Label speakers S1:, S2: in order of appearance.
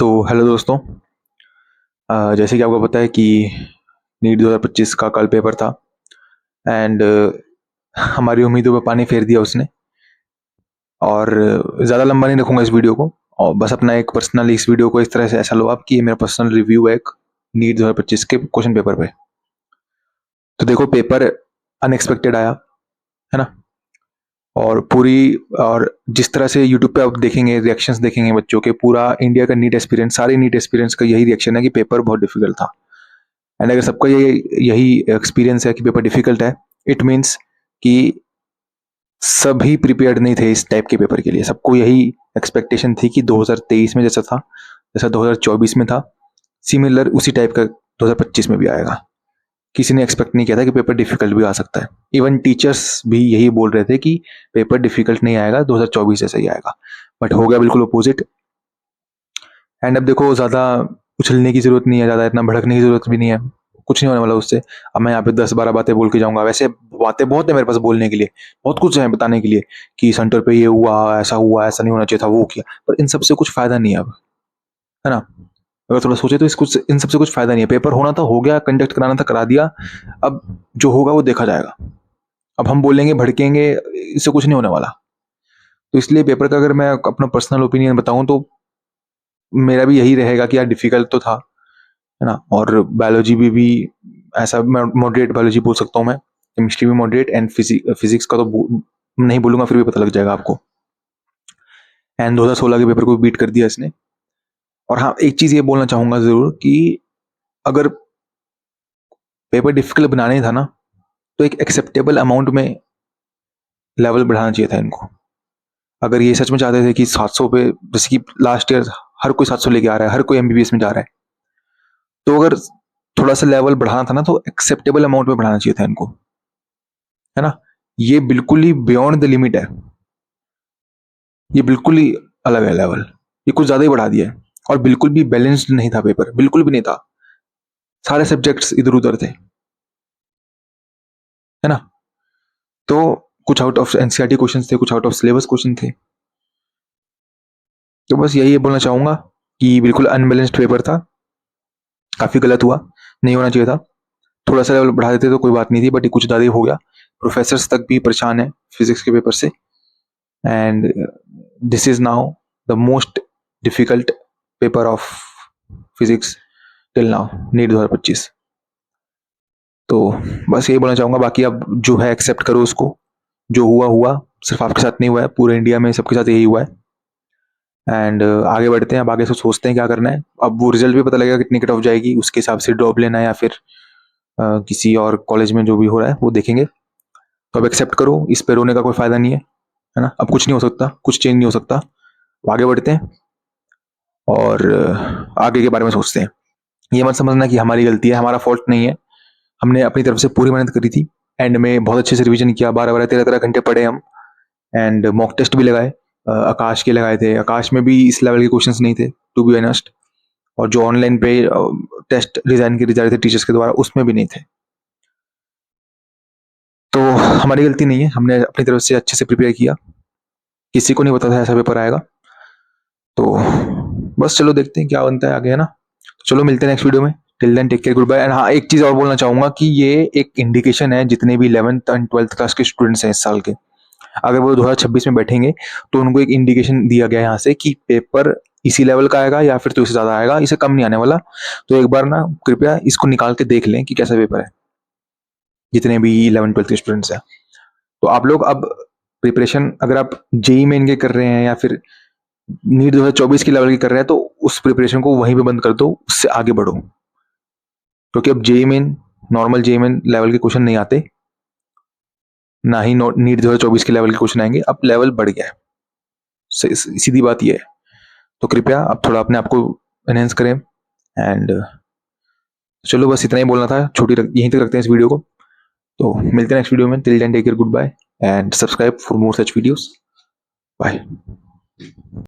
S1: तो हेलो दोस्तों। जैसे कि आपको पता है कि नीट 2025 का कल पेपर था एंड हमारी उम्मीदों पे पानी फेर दिया उसने। और ज़्यादा लंबा नहीं रखूंगा इस वीडियो को, और बस अपना एक पर्सनल इस वीडियो को इस तरह से ऐसा लो आप कि ये मेरा पर्सनल रिव्यू है एक नीट 2025 के क्वेश्चन पेपर पे। तो देखो, पेपर अनएक्सपेक्टेड आया, है ना। और पूरी और जिस तरह से यूट्यूब पे आप देखेंगे, रिएक्शंस देखेंगे बच्चों के, पूरा इंडिया का नीट एक्सपीरियंस, सारे नीट एक्सपीरियंस का यही रिएक्शन है कि पेपर बहुत डिफिकल्ट था। एंड अगर सबका यही एक्सपीरियंस है कि पेपर डिफिकल्ट है, इट मीन्स कि सभी प्रिपेयर्ड नहीं थे इस टाइप के पेपर के लिए। सबको यही एक्सपेक्टेशन थी कि 2023 में जैसा था, जैसा 2024 में था, सिमिलर उसी टाइप का 2025 में भी आएगा। किसी ने एक्सपेक्ट नहीं किया था कि पेपर डिफिकल्ट भी आ सकता है। इवन टीचर्स भी यही बोल रहे थे कि पेपर डिफिकल्ट नहीं आएगा, 2024 जैसा ही आएगा। बट हो गया बिल्कुल अपोजिट। एंड अब देखो, ज़्यादा उछलने की जरूरत नहीं है, ज़्यादा इतना भड़कने की जरूरत भी नहीं है, कुछ नहीं होने वाला उससे। अब मैं यहाँ पे 10-12 बातें बोल के जाऊंगा, वैसे बातें बहुत है मेरे पास बोलने के लिए, बहुत कुछ है बताने के लिए कि सेंटर पे ये हुआ, ऐसा नहीं होना चाहिए था, वो किया, पर इन सब से कुछ फायदा नहीं है अब, है ना। अगर थोड़ा सोचे तो इन सब से कुछ फायदा नहीं है। पेपर होना था, हो गया, कंडक्ट कराना था, करा दिया। अब जो होगा वो देखा जाएगा। अब हम बोलेंगे, भड़केंगे, इससे कुछ नहीं होने वाला। तो इसलिए पेपर का अगर मैं अपना पर्सनल ओपिनियन बताऊं तो मेरा भी यही रहेगा कि यार डिफिकल्ट तो था, है ना। और बायोलॉजी भी ऐसा मॉडरेट बायोलॉजी बोल सकता हूँ मैं, केमिस्ट्री भी मॉडरेट, एंड फिजिक्स का तो नहीं बोलूंगा, फिर भी पता लग जाएगा आपको। एंड 2016 के पेपर को बीट कर दिया इसने। और हाँ, एक चीज ये बोलना चाहूंगा जरूर कि अगर पेपर डिफिकल्ट बनाना ही था ना, तो एक एक्सेप्टेबल अमाउंट में लेवल बढ़ाना चाहिए था इनको। अगर ये सच में चाहते थे कि 700 पे, जैसे कि लास्ट ईयर हर कोई 700 लेके आ रहा है, हर कोई एमबीबीएस में जा रहा है, तो अगर थोड़ा सा लेवल बढ़ाना था ना, तो एक्सेप्टेबल अमाउंट में बढ़ाना चाहिए था इनको, है ना। ये बिल्कुल ही बियॉन्ड द लिमिट है, ये बिल्कुल ही अलग है लेवल। ये कुछ ज्यादा ही बढ़ा दिया है। और बिल्कुल भी बैलेंस्ड नहीं था पेपर, बिल्कुल भी नहीं था। सारे सब्जेक्ट्स इधर उधर थे, है ना। तो कुछ आउट ऑफ एनसीईआरटी क्वेश्चन थे, कुछ आउट ऑफ सिलेबस क्वेश्चन थे। तो बस यही बोलना चाहूंगा कि बिल्कुल अनबैलेंस्ड पेपर था, काफी गलत हुआ, नहीं होना चाहिए था। थोड़ा सा लेवल बढ़ा देते तो कोई बात नहीं थी, बट ये कुछ ज्यादा ही हो गया। प्रोफेसर्स तक भी परेशान है फिजिक्स के पेपर से। And this is now the most difficult paper of physics till now, NEET 2025। तो बस यही बोलना चाहूंगा। बाकी अब जो है एक्सेप्ट करो उसको, जो हुआ हुआ, सिर्फ आपके साथ नहीं हुआ है, पूरे इंडिया में सबके साथ यही हुआ है। एंड आगे बढ़ते हैं, अब आगे से सोचते हैं क्या करना है। अब वो रिजल्ट भी पता लगेगा कितनी कट ऑफ जाएगी, उसके हिसाब से ड्रॉप लेना है या फिर किसी और कॉलेज में जो भी हो रहा है वो देखेंगे। तो अब एक्सेप्ट करो, इस पे रोने का कोई फायदा नहीं है ना। अब कुछ नहीं हो सकता, कुछ चेंज नहीं हो सकता। अब आगे बढ़ते हैं और आगे के बारे में सोचते हैं। ये मत समझना कि हमारी गलती है, हमारा फॉल्ट नहीं है। हमने अपनी तरफ से पूरी मेहनत करी थी, एंड में बहुत अच्छे से रिवीजन किया, 12-13 घंटे पढ़े हम। एंड मॉक टेस्ट भी लगाए, आकाश के लगाए थे। आकाश में भी इस लेवल के क्वेश्चंस नहीं थे, टू बी ऑनेस्ट। और जो ऑनलाइन पे टेस्ट डिजाइन किए जा रहे थे टीचर्स के द्वारा, उसमें भी नहीं थे। तो हमारी गलती नहीं है, हमने अपनी तरफ से अच्छे से प्रिपेयर किया। किसी को नहीं पता था ऐसा पेपर आएगा। तो बस चलो देखते हैं क्या बनता है आगे, है ना। तो चलो मिलते हैं नेक्स्ट वीडियो में। Till then take care, good bye. And हाँ, एक चीज और बोलना चाहूंगा कि ये एक इंडिकेशन है, जितने भी 11th एंड 12th क्लास के स्टूडेंट्स हैं इस साल के, अगर वो 2026 में बैठेंगे तो उनको एक इंडिकेशन दिया गया है यहाँ से कि पेपर इसी लेवल का आएगा या फिर तो इससे ज्यादा आएगा, इसे कम नहीं आने वाला। तो एक बार ना कृपया इसको निकाल के देख लें कि कैसा पेपर है, जितने भी 11th 12th के स्टूडेंट्स हैं। तो आप लोग अब प्रिपरेशन, अगर आप जेई मेन के कर रहे हैं या फिर नीट 2024 के लेवल की कर रहे हैं, तो उस प्रिपरेशन को वहीं पे बंद कर दो, उससे आगे बढ़ो। क्योंकि अब JEE Main, normal JEE Main level के क्वेश्चन नहीं आते, ना ही नीट 2024 के लेवल के क्वेश्चन आएंगे। अब लेवल बढ़ गया है, सीधी बात यह है। तो कृपया आप थोड़ा अपने आप को एनहेंस करें। एंड चलो बस इतना ही बोलना था, यहीं तक रखते हैं इस वीडियो को। तो मिलते हैं नेक्स्ट वीडियो में। Till then take care, good bye, and subscribe for more such videos. Bye.